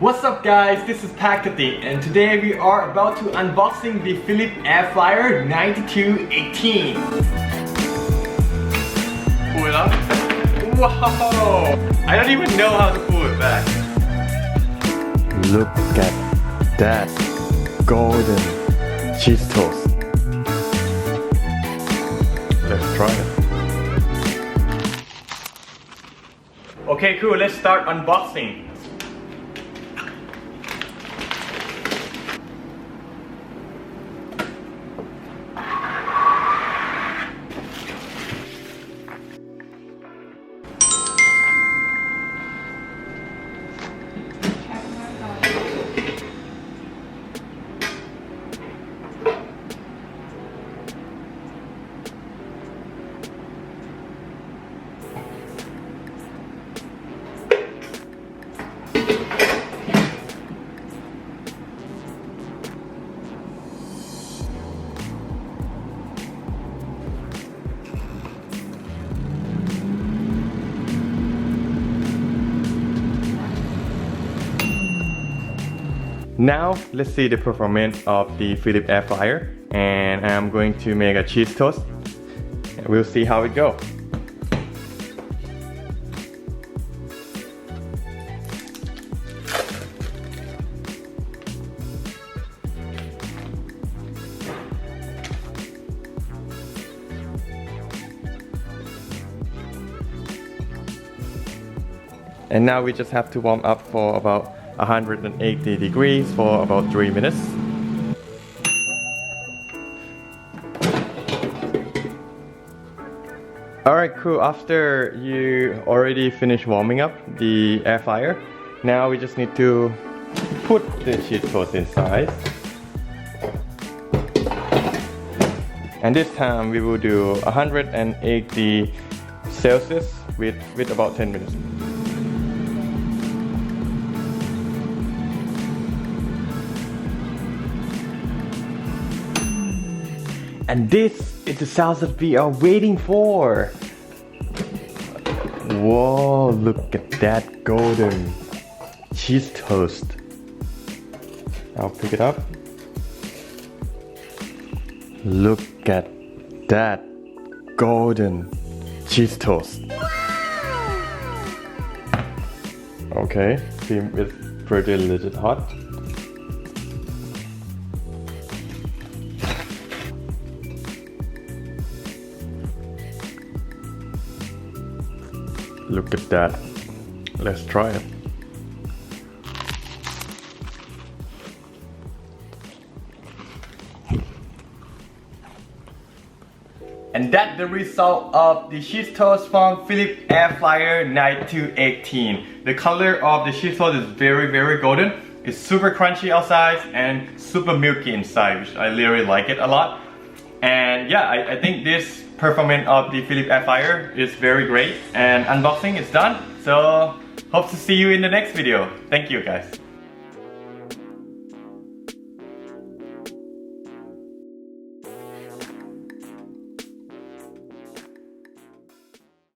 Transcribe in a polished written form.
What's up guys, this is Pakati and today we are about to unboxing the Philips Air Fryer 9218. Pull it up. Wow! I don't even know how to pull it back. Look at that golden cheese toast. Let's try it. Okay, cool, let's start unboxing. Now let's see the performance of the Philips Air Fryer, and I'm going to make a cheese toast and we'll see how it goes. And now we just have to warm up for about 180 degrees for about 3 minutes. Alright, cool. After you already finished warming up the air fryer, now we just need to put the cheese toast inside. And this time we will do 180 Celsius with about 10 minutes. And this is the sound that we are waiting for. Whoa, look at that golden cheese toast. I'll pick it up. Look at that golden cheese toast. Okay, seems it's pretty legit hot. Look at that. Let's try it. And that's the result of the cheese toast from Philips Air Fryer 9218. The color of the cheese toast is very golden. It's super crunchy outside and super milky inside, which I really like it a lot. And yeah, I think this performance of the Philips Air Fryer is very great, and unboxing is done. So hope to see you in the next video. Thank you guys.